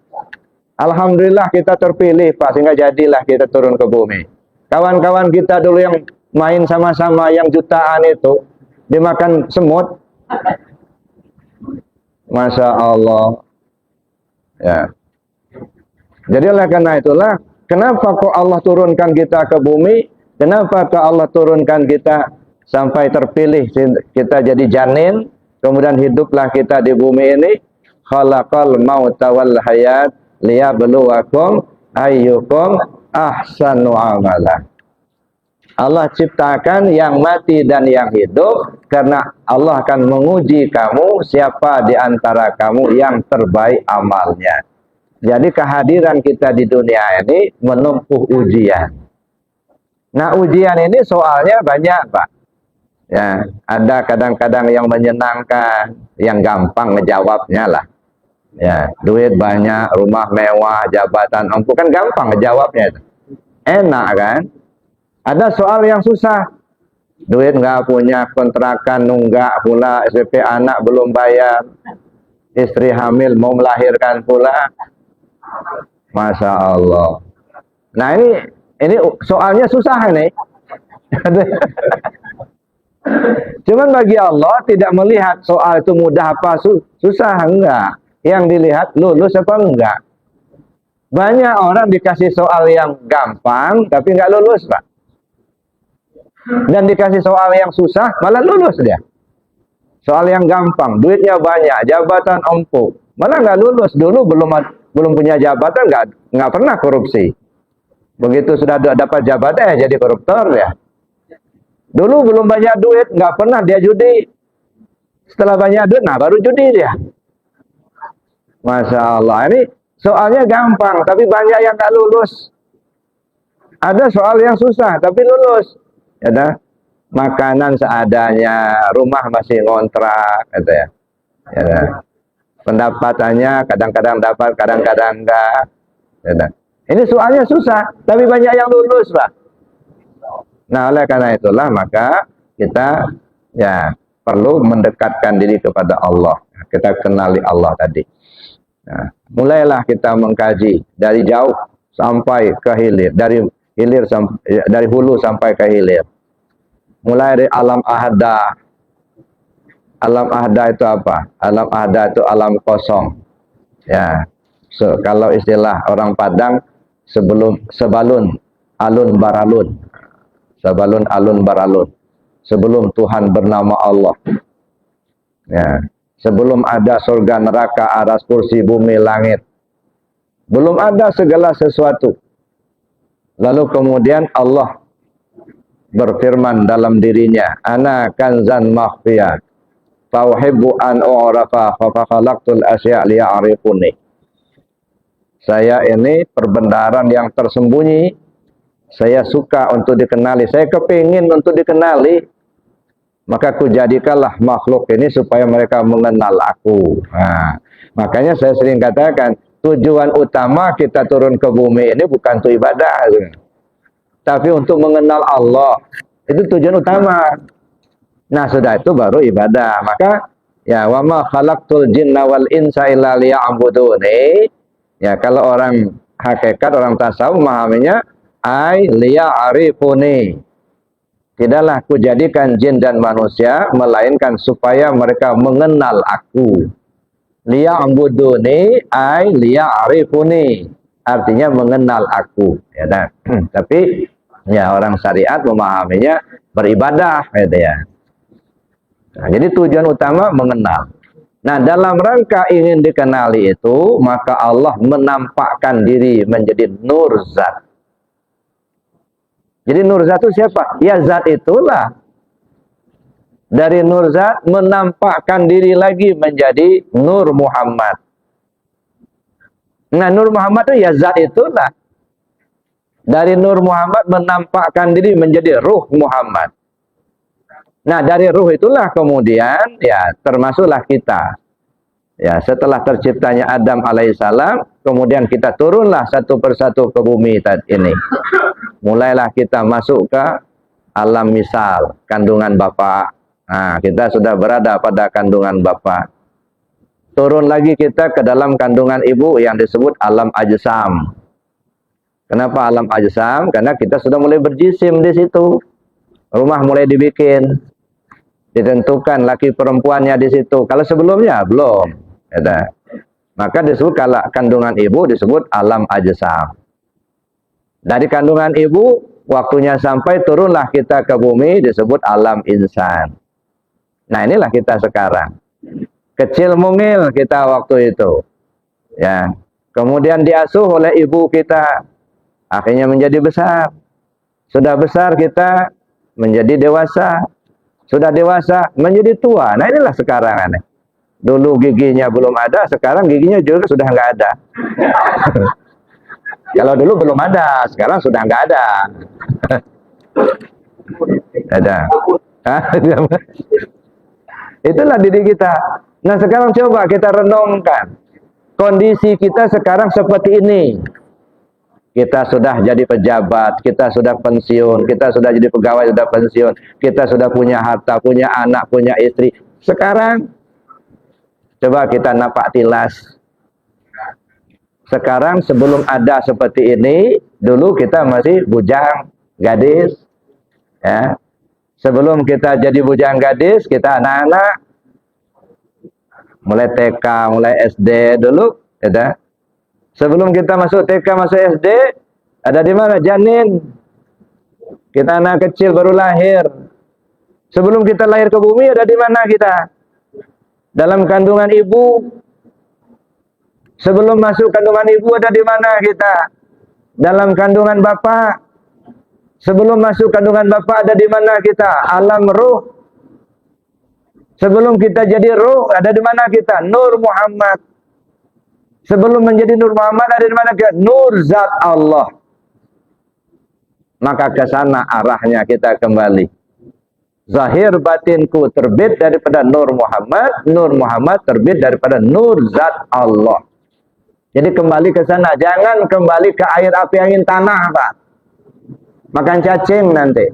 Alhamdulillah kita terpilih, Pak, sehingga jadilah kita turun ke bumi. Kawan-kawan kita dulu yang main sama-sama yang jutaan itu dimakan semut. Masya Allah. Ya. Jadi oleh karena itulah, kenapa kok Allah turunkan kita ke bumi? Kenapa kok Allah turunkan kita sampai terpilih kita jadi janin, kemudian hiduplah kita di bumi ini. Khalaqal mauta wal hayat liyabluwakum ayyukum ahsanu amala. Allah ciptakan yang mati dan yang hidup karena Allah akan menguji kamu siapa di antara kamu yang terbaik amalnya. Jadi kehadiran kita di dunia ini menempuh ujian. Nah, ujian ini soalnya banyak, Pak. Ya, ada kadang-kadang yang menyenangkan, yang gampang ngejawabnya lah. Ya, duit banyak, rumah mewah, jabatan empuk, kan gampang jawabnya itu. Enak kan? Ada soal yang susah. Duit nggak punya, kontrakan nunggak pula, SPP anak belum bayar, istri hamil mau melahirkan pula. Masya Allah. Nah ini soalnya susah ini. Cuman bagi Allah tidak melihat soal itu mudah apa susah, enggak. Yang dilihat lulus apa enggak. Banyak orang dikasih soal yang gampang tapi enggak lulus, Pak. Dan dikasih soal yang susah malah lulus dia. Soal yang gampang, duitnya banyak, jabatan empuk, malah enggak lulus. Dulu belum punya jabatan, enggak pernah korupsi. Begitu sudah dapat jabatan ya jadi koruptor ya. Dulu belum banyak duit, nggak pernah dia judi. Setelah banyak duit, nah baru judi dia. Masya Allah, ini soalnya gampang, tapi banyak yang nggak lulus. Ada soal yang susah, tapi lulus. Ya, makanan seadanya, rumah masih ngontrak, gitu ya. Ya, pendapatannya kadang-kadang dapat, kadang-kadang enggak. Ya, ini soalnya susah, tapi banyak yang lulus, Pak. Nah, oleh karena itulah maka kita ya perlu mendekatkan diri kepada Allah. Kita kenali Allah tadi. Nah, mulailah kita mengkaji dari jauh sampai ke hilir, dari hulu sampai ke hilir. Mulai dari alam ahada. Alam ahada itu apa? Alam ahada itu alam kosong. Ya. Kalau istilah orang Padang sebalun alun baralun. Sebalun alun baralun. Sebelum Tuhan bernama Allah. Ya. Sebelum ada surga neraka, aras kursi bumi langit. Belum ada segala sesuatu. Lalu kemudian Allah berfirman dalam dirinya, ana kanzan makhfiyah fauhibbu an u'rafa fa khalaqtul asya' liya'rifuni. Saya ini perbendaharaan yang tersembunyi. Saya suka untuk dikenali, saya kepingin untuk dikenali, maka kujadikanlah makhluk ini supaya mereka mengenal aku. Nah, makanya saya sering katakan, tujuan utama kita turun ke bumi ini bukan untuk ibadah, tapi untuk mengenal Allah. Itu tujuan utama. Nah, sudah itu baru ibadah. Maka ya wa ma khalaqtul jinna wal insa illa liya'buduni. Ya, kalau orang hakikat, orang tasawuf memahaminya ai liya'rifuni. Tidaklah kujadikan jin dan manusia melainkan supaya mereka mengenal aku. Liya'buduni ai liya'rifuni. Artinya mengenal aku. Ya, nah. Tapi ya orang syariat memahaminya beribadah, gitu ya. Nah, jadi tujuan utama mengenal. Nah, dalam rangka ingin dikenali itu, maka Allah menampakkan diri menjadi nur zat. Jadi nur zat itu siapa? Ya zat itulah. Dari nur zat menampakkan diri lagi menjadi Nur Muhammad. Nah, Nur Muhammad itu ya zat itulah. Dari Nur Muhammad menampakkan diri menjadi Ruh Muhammad. Nah, dari ruh itulah kemudian ya termasuklah kita. Ya, setelah terciptanya Adam alaihissalam, kemudian kita turunlah satu persatu ke bumi ini. Mulailah kita masuk ke alam misal, kandungan Bapa. Nah, kita sudah berada pada kandungan Bapa. Turun lagi kita ke dalam kandungan ibu yang disebut alam ajsam. Kenapa alam ajsam? Karena kita sudah mulai berjisim di situ. Rumah mulai dibikin. Ditentukan laki perempuannya di situ. Kalau sebelumnya belum. Ya, maka disebut kalau kandungan ibu disebut alam ajsam. Dari kandungan ibu, waktunya sampai turunlah kita ke bumi disebut alam insan. Nah, inilah kita sekarang. Kecil mungil kita waktu itu. Ya. Kemudian diasuh oleh ibu kita. Akhirnya menjadi besar. Sudah besar kita menjadi dewasa. Sudah dewasa menjadi tua. Nah, inilah sekarang aneh. Dulu giginya belum ada, sekarang giginya juga sudah nggak ada. Kalau dulu belum ada, sekarang sudah nggak ada. Ada. Itulah diri kita. Nah, sekarang coba kita renungkan. kondisi kita sekarang seperti ini. Kita sudah jadi pejabat, kita sudah pensiun, kita sudah jadi pegawai, sudah pensiun, kita sudah punya harta, punya anak, punya istri. Sekarang, coba kita napak tilas. Sekarang sebelum ada seperti ini, dulu kita masih bujang, gadis. Ya. Sebelum kita jadi bujang gadis, kita anak-anak. Mulai TK, mulai SD dulu. Ya. Sebelum kita masuk TK, masuk SD, ada di mana? Janin. Kita anak kecil baru lahir. Sebelum kita lahir ke bumi, ada di mana kita? Dalam kandungan ibu. Sebelum masuk kandungan ibu, ada di mana kita? Dalam kandungan bapak. Sebelum masuk kandungan bapak, ada di mana kita? Alam ruh. Sebelum kita jadi ruh, ada di mana kita? Nur Muhammad. Sebelum menjadi Nur Muhammad, ada di mana kita? Nur Zat Allah. Maka ke sana arahnya kita kembali. Zahir batinku terbit daripada Nur Muhammad, Nur Muhammad terbit daripada Nur Zat Allah. Jadi kembali ke sana, jangan kembali ke air, api, angin, tanah, Pak. Makan cacing nanti.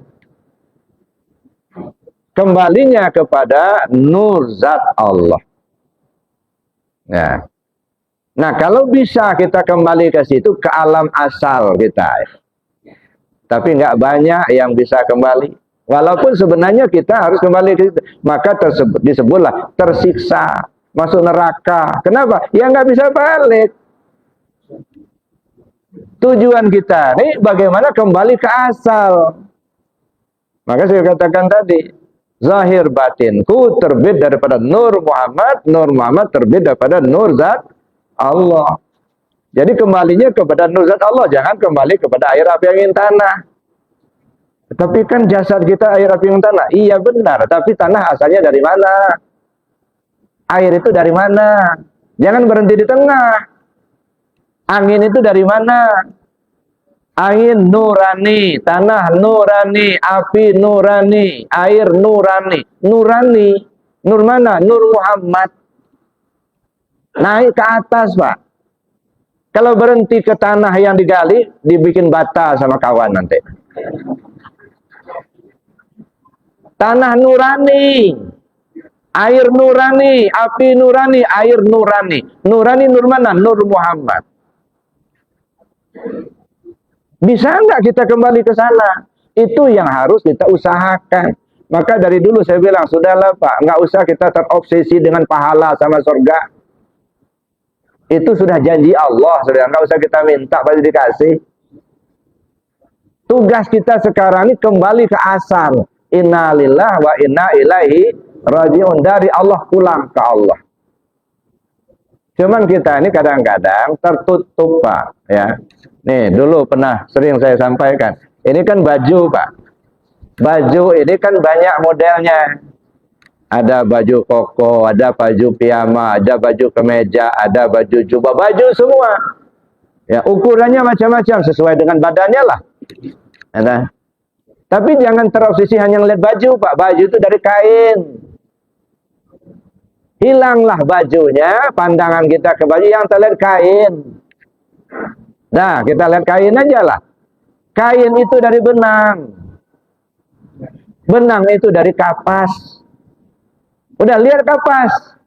Kembalinya kepada Nur Zat Allah. Ya. Nah, kalau bisa kita kembali ke situ, ke alam asal kita. Tapi nggak banyak yang bisa kembali. Walaupun sebenarnya kita harus kembali ke situ. Maka disebutlah tersiksa, masuk neraka. Kenapa? Ya nggak bisa balik. Tujuan kita ini bagaimana kembali ke asal. Maka saya katakan tadi, zahir batinku terbit daripada Nur Muhammad, Nur Muhammad terbit daripada Nur Zat Allah. Jadi kembalinya kepada Nur Zat Allah, jangan kembali kepada air, api, angin, tanah. Tapi kan jasad kita air, api, angin, tanah. Iya benar, tapi tanah asalnya dari mana? Air itu dari mana? Jangan berhenti di tengah. Angin itu dari mana? Angin nurani, tanah nurani, api nurani, air nurani. Nurani, nur mana? Nur Muhammad. Naik ke atas, Pak. Kalau berhenti ke tanah yang digali, dibikin bata sama kawan nanti. Tanah nurani, air nurani, api nurani, air nurani. Nurani nur mana? Nur Muhammad. Bisa enggak kita kembali ke sana? Itu yang harus kita usahakan. Maka dari dulu saya bilang, sudahlah Pak, enggak usah kita terobsesi dengan pahala sama surga. Itu sudah janji Allah, sudah enggak usah kita minta pasti dikasih. Tugas kita sekarang ini kembali ke asal. Inna lillahi wa inna ilaihi raji'un. Dari Allah pulang ke Allah. Cuman kita ini kadang-kadang tertutup, Pak, ya. Nih, dulu pernah sering saya sampaikan. Ini kan baju, Pak. Baju ini kan banyak modelnya. Ada baju koko, ada baju piyama, ada baju kemeja, ada baju jubah, baju semua. Ya, ukurannya macam-macam sesuai dengan badannya lah. Ya, tapi jangan terobsesi hanya ngeliat baju, Pak. Baju itu dari kain. Hilanglah bajunya, pandangan kita ke baju yang terlihat kain. Nah, kita lihat kain aja lah. Kain itu dari benang. Benang itu dari kapas. Udah lihat kapas.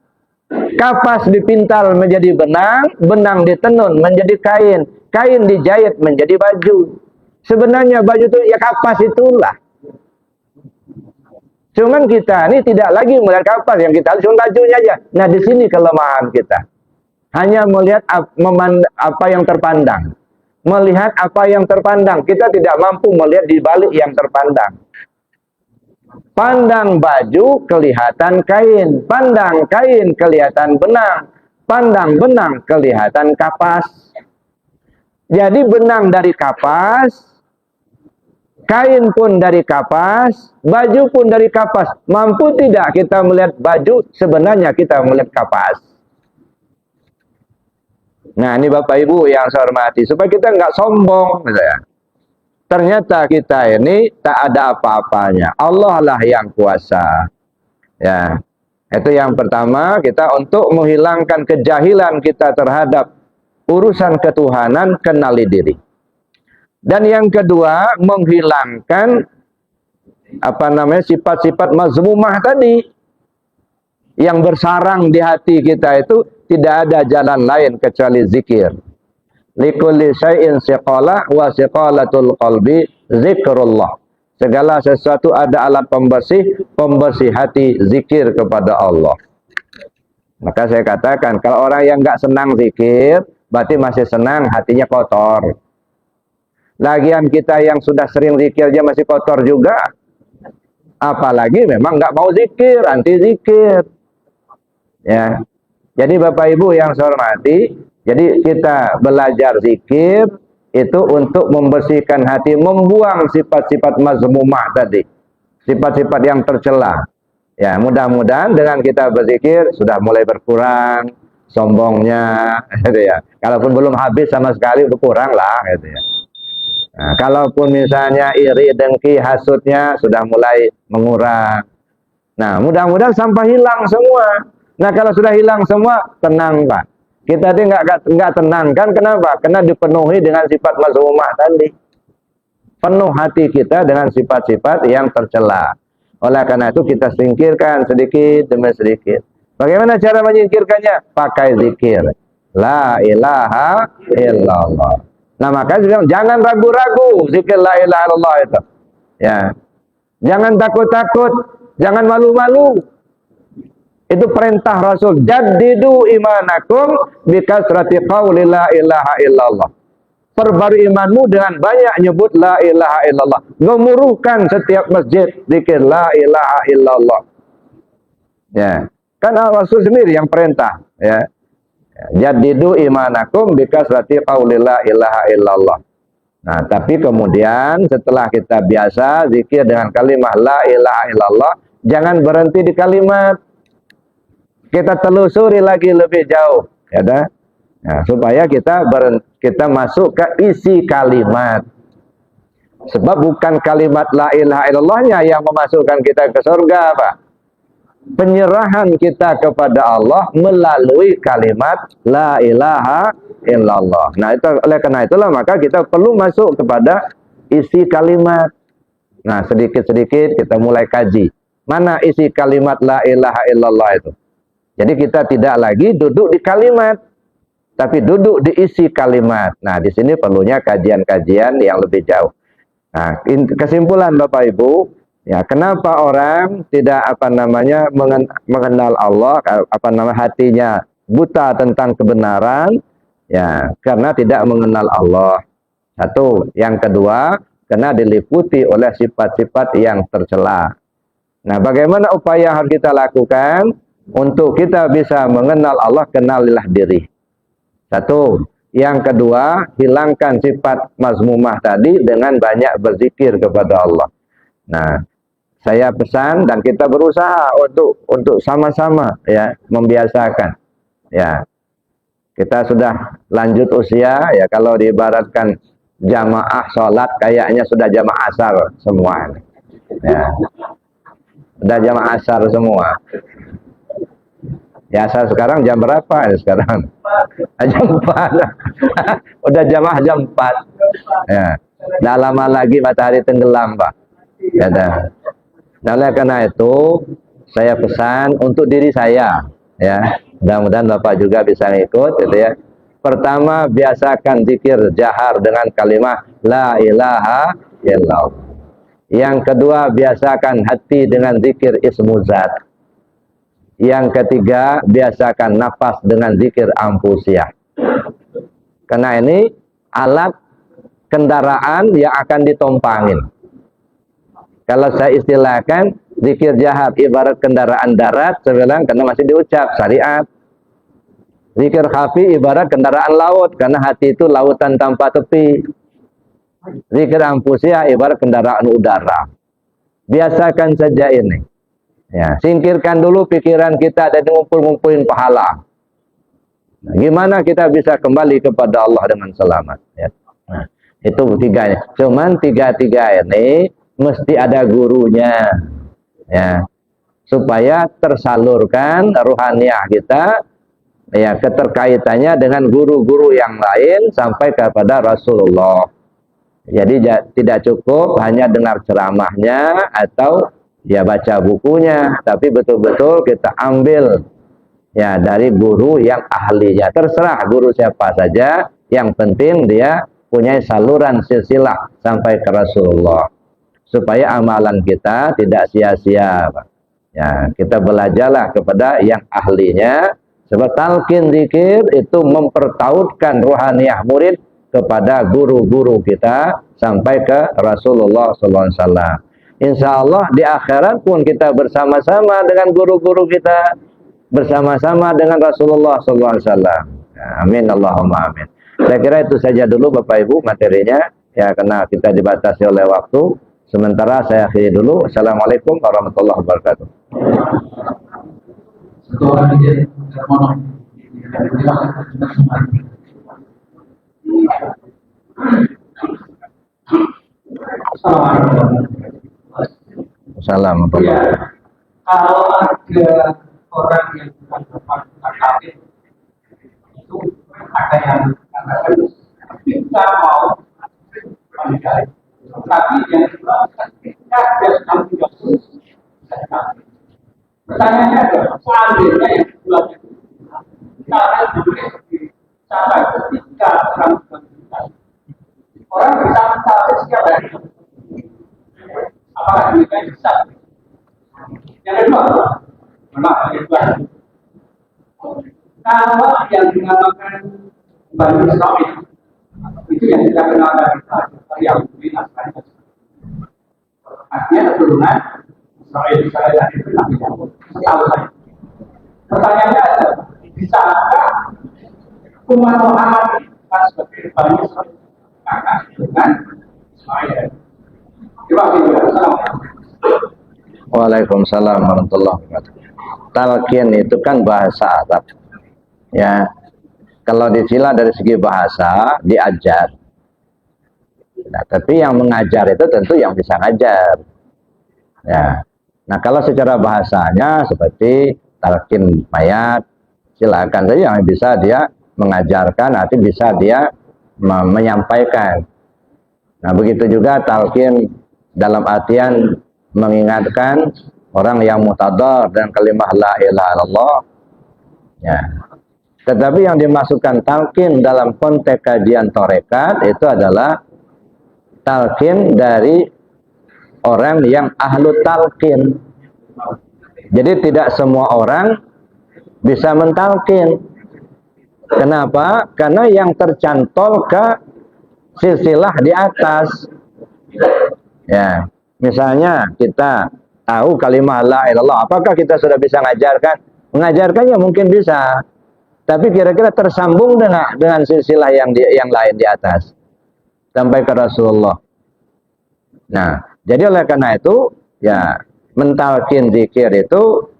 Kapas dipintal menjadi benang, benang ditenun menjadi kain. Kain dijahit menjadi baju. Sebenarnya baju itu ya kapas itulah. Cuman kita ini tidak lagi melihat kapas, yang kita lihat cuma bajunya aja. Nah, di sini kelemahan kita. Hanya melihat apa yang terpandang. Melihat apa yang terpandang. Kita tidak mampu melihat di balik yang terpandang. Pandang baju kelihatan kain. Pandang kain kelihatan benang. Pandang benang kelihatan kapas. Jadi benang dari kapas. Kain pun dari kapas, baju pun dari kapas. Mampu tidak kita melihat baju, sebenarnya kita melihat kapas. Nah, ini Bapak Ibu yang saya hormati, supaya kita nggak sombong, misalnya. Ternyata kita ini tak ada apa-apanya. Allah lah yang kuasa. Ya. Itu yang pertama, kita untuk menghilangkan kejahilan kita terhadap urusan ketuhanan, kenali diri. Dan yang kedua, menghilangkan sifat-sifat mazmumah tadi yang bersarang di hati kita. Itu tidak ada jalan lain kecuali zikir. Likulli syai'in siqalah wa siqalatul qalbi zikrullah. Segala sesuatu ada alat pembersih hati, zikir kepada Allah. Maka saya katakan, kalau orang yang nggak senang zikir, berarti masih senang, hatinya kotor. Lagian kita yang sudah sering zikir aja masih kotor juga. Apalagi memang nggak mau zikir, anti zikir. Ya. Jadi Bapak Ibu yang saya hormati, jadi kita belajar zikir itu untuk membersihkan hati, membuang sifat-sifat mazmumah tadi, sifat-sifat yang tercela. Ya, mudah-mudahan dengan kita berzikir sudah mulai berkurang sombongnya, gitu ya. Kalaupun belum habis sama sekali berkurang lah, gitu ya. Nah, kalaupun misalnya iri, dengki, hasutnya sudah mulai mengurang. Nah, mudah-mudahan sampai hilang semua. Nah, kalau sudah hilang semua, tenang Pak. Kita tadi nggak tenang kan? Kenapa? Karena dipenuhi dengan sifat mazmumah tadi. Penuh hati kita dengan sifat-sifat yang tercela. Oleh karena itu kita singkirkan sedikit demi sedikit. Bagaimana cara menyingkirkannya? Pakai zikir. La ilaha illallah. Nah, makanya jangan ragu-ragu zikir la ilaha illallah itu. Ya. Jangan takut-takut, jangan malu-malu. Itu perintah Rasul. Jaddidu imanakum bikasrati qawli la ilaha illallah. Perbarui imanmu dengan banyak nyebut la ilaha illallah. Gemuruhkan setiap masjid zikir la ilaha illallah. Ya. Karena Rasul sendiri yang perintah, ya. Jaddidu imanakum bikasrati qawli la ilaha illallah. Nah, tapi kemudian setelah kita biasa zikir dengan kalimat la ilaha illallah, jangan berhenti di kalimat. Kita telusuri lagi lebih jauh, ya dah. Nah, supaya kita masuk ke isi kalimat. Sebab bukan kalimat la ilaha illallahnya yang memasukkan kita ke surga, Pak. Penyerahan kita kepada Allah melalui kalimat la ilaha illallah. Nah, itu oleh karena itulah maka kita perlu masuk kepada isi kalimat. Nah, sedikit-sedikit kita mulai kaji. Mana isi kalimat la ilaha illallah itu? Jadi kita tidak lagi duduk di kalimat, tapi duduk di isi kalimat. Nah, di sini perlunya kajian-kajian yang lebih jauh. Nah, kesimpulan Bapak Ibu, ya, kenapa orang tidak mengenal Allah, hatinya buta tentang kebenaran? Ya, karena tidak mengenal Allah. Satu, yang kedua, karena diliputi oleh sifat-sifat yang tercela. Nah, bagaimana upaya yang harus kita lakukan? Untuk kita bisa mengenal Allah, kenalilah diri. Satu. Yang kedua, hilangkan sifat mazmumah tadi dengan banyak berzikir kepada Allah. Nah, saya pesan dan kita berusaha untuk sama-sama ya membiasakan. Ya. Kita sudah lanjut usia, ya, kalau diibaratkan jamaah sholat kayaknya sudah jamaah asar semua. Ya. Sudah jamaah asar semua. Ya, sekarang jam berapa ya sekarang? Jam 4. Udah jamaah jam 4. Ya. Tidak lama lagi matahari tenggelam, Pak. Ya, dah. Nah, oleh karena itu saya pesan untuk diri saya, ya. Mudah-mudahan Bapak juga bisa ngikut, gitu ya. Pertama, biasakan zikir jahar dengan kalimat la ilaha illallah. Yang kedua, biasakan hati dengan zikir ismu zat. Yang ketiga, biasakan nafas dengan zikir anfusiyah. Karena ini alat kendaraan yang akan ditompangin. Kalau saya istilahkan, zikir jahat ibarat kendaraan darat, saya bilang karena masih diucap syariat. Zikir khafi ibarat kendaraan laut, karena hati itu lautan tanpa tepi. Zikir anfusiyah ibarat kendaraan udara. Biasakan saja ini. Ya, singkirkan dulu pikiran kita dan ngumpul-ngumpulin pahala. Nah, gimana kita bisa kembali kepada Allah dengan selamat? Ya. Nah, itu tiga. Cuman tiga-tiga ini mesti ada gurunya. Ya. supaya tersalurkan ruhaniyah kita, ya, keterkaitannya dengan guru-guru yang lain sampai kepada Rasulullah. Jadi tidak cukup hanya dengar ceramahnya atau ya baca bukunya, tapi betul-betul kita ambil ya dari guru yang ahlinya. Terserah guru siapa saja, yang penting dia punya saluran silsilah sampai ke Rasulullah, supaya amalan kita tidak sia-sia. Ya, kita belajarlah kepada yang ahlinya. Sebab talqin zikir itu mempertautkan ruhaniyah murid kepada guru-guru kita sampai ke Rasulullah SAW. Insya Allah di akhirat pun kita bersama-sama dengan guru-guru kita, bersama-sama dengan Rasulullah SAW. Amin Allahumma amin. Saya kira itu saja dulu Bapak Ibu materinya, ya, karena kita dibatasi oleh waktu. Sementara saya akhiri dulu. Assalamualaikum warahmatullahi wabarakatuh. Assalamualaikum. Ya, kalau ada orang yang bukan kafir itu ada yang mengatakan kita mau menikah, tapi yang kedua ketika dia sedang tidak pertanyaannya adalah seandainya yang kedua itu cara boleh dicapai ketika sedang menikah, orang bisa mencari siapa yang apakah mereka bisa? Yang kedua, kalau yang dinamakan Bani Israil itu yang kita kenal dari Yahudi Nasrani, artinya keturunan Israel itu Nabi Yakub. Setahu saya. Pertanyaannya adalah, bisakah umat Muhammad sebagai Bani Israil kakak dengan Israel? Terima kasih. Assalamualaikum. Waalaikumsalam warahmatullahi wabarakatuh. Talqin itu kan bahasa Arab. Ya. Kalau dicela dari segi bahasa, diajar. Nah, tapi yang mengajar itu tentu yang bisa ngajar. Ya. Nah, kalau secara bahasanya seperti talqin mayat, silakan saja yang bisa dia mengajarkan, nanti bisa dia menyampaikan. Nah, begitu juga talqin dalam artian mengingatkan orang yang mutadar dan kalimah la ilaha illallah. Ya. Tetapi yang dimasukkan talqin dalam konteks kajian tarekat itu adalah talqin dari orang yang ahlu talqin. Jadi tidak semua orang bisa mentalqin. Kenapa? Karena yang tercantol ke silsilah di atas. Ya. Misalnya kita tahu kalimat la ilallah, apakah kita sudah bisa mengajarkan? Mengajarkannya mungkin bisa, tapi kira-kira tersambung dengan silsilah yang lain di atas sampai ke Rasulullah. Nah, jadi oleh karena itu ya mentalkin zikir itu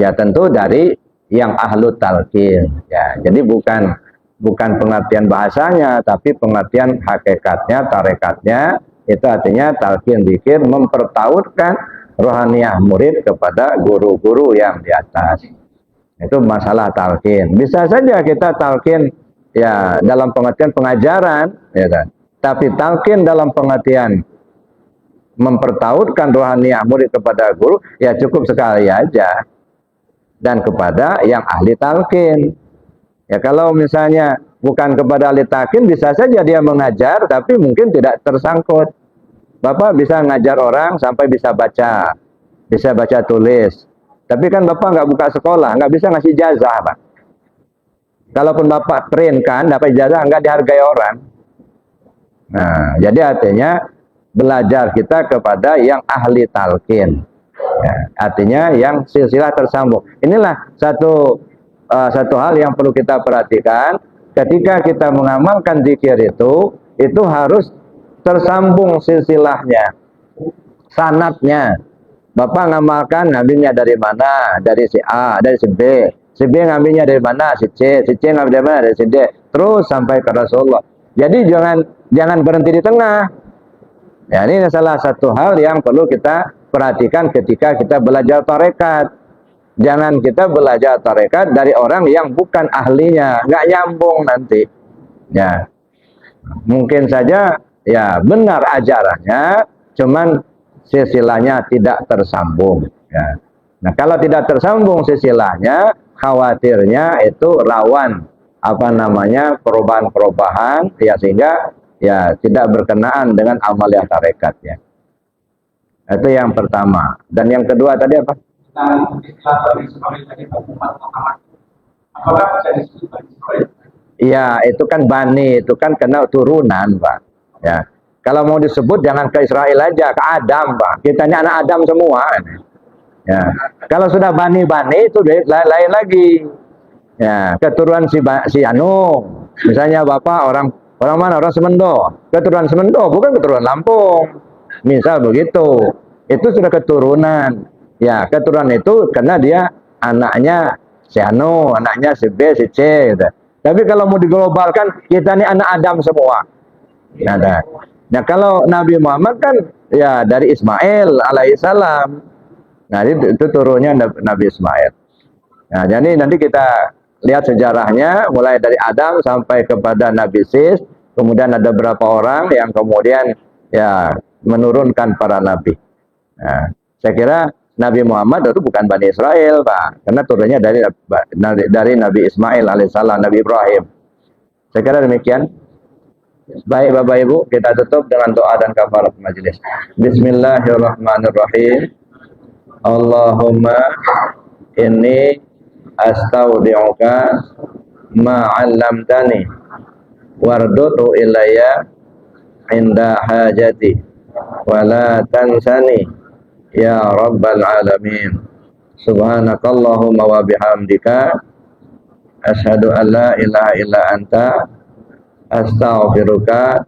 ya tentu dari yang ahlu talqin. Ya, jadi bukan pengertian bahasanya, tapi pengertian hakikatnya, tarekatnya. Itu artinya talqin zikir mempertautkan rohaniyah murid kepada guru-guru yang di atas. Itu masalah talqin. Bisa saja kita talqin ya dalam pengertian pengajaran, ya kan? Tapi talqin dalam pengertian mempertautkan rohaniyah murid kepada guru, ya cukup sekali aja. Dan kepada yang ahli talqin. Ya kalau misalnya bukan kepada ahli talqin, bisa saja dia mengajar, tapi mungkin tidak tersangkut. Bapak bisa ngajar orang sampai bisa baca tulis. Tapi kan Bapak nggak buka sekolah, nggak bisa ngasih ijazah, Pak. Kalaupun Bapak train kan, dapat ijazah nggak dihargai orang. Nah, jadi artinya belajar kita kepada yang ahli talqin. Ya, artinya yang silsilah tersambung. Inilah satu hal yang perlu kita perhatikan. Ketika kita mengamalkan zikir itu harus tersambung silsilahnya, sanadnya. Bapak ngamalkan ngambilnya dari mana? Dari si A, dari si B. Si B ngambilnya dari mana? Si C ngambil dari mana? Dari si D. Terus sampai ke Rasulullah. Jadi jangan berhenti di tengah. Ya, ini salah satu hal yang perlu kita perhatikan ketika kita belajar tarekat. Jangan kita belajar tarekat dari orang yang bukan ahlinya, nggak nyambung nanti. Ya, mungkin saja ya benar ajarannya, cuman silsilahnya tidak tersambung. Ya. Nah, kalau tidak tersambung silsilahnya, khawatirnya itu rawan perubahan-perubahan, ya sehingga ya tidak berkenaan dengan amaliyah tarekat ya. Itu yang pertama. Dan yang kedua tadi apa? Istilah Bani Israil tadi Muhammad. Apakah bisa disebut Bani Israil? Iya, itu kan Bani, itu kan kena turunan, Pak. Ya. Kalau mau disebut jangan ke Israel aja, ke Adam, Pak. Kita ini anak Adam semua. Ya. Kalau sudah Bani itu lain lagi. Ya, keturunan si Anu. Misalnya Bapak orang mana? Orang Semendo. Keturunan Semendo, bukan keturunan Lampung. Misal begitu. Itu sudah keturunan. Ya, keturunan itu karena dia anaknya si Anu, anaknya si B, si C gitu. Tapi kalau mau diglobalkan, kita ini anak Adam semua. Nah, kalau Nabi Muhammad kan ya dari Ismail alaihissalam. Nah, itu turunnya Nabi Ismail. Nah, jadi nanti kita lihat sejarahnya mulai dari Adam sampai kepada Nabi Sis, kemudian ada berapa orang yang kemudian ya menurunkan para nabi. Nah, saya kira Nabi Muhammad itu bukan Bani Israel, Pak, karena turunnya dari Nabi Ismail alaihissalam, Nabi Ibrahim. Saya kira demikian. Baik Bapak Ibu, kita tutup dengan doa dan kafarat majelis. Bismillahirrahmanirrahim. Allahumma inni astaudi'uka ma 'allamtani wardutu ilayya inda hajati wa la tansani ya rabbal alamin. Subhanakallahumma wa bihamdika asyhadu an la ilaha illa anta astaghfiruka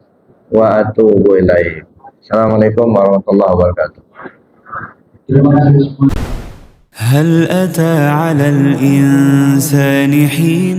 wa atubu ilaik. Assalamualaikum warahmatullahi wabarakatuh. هل أتى على الإنسان حين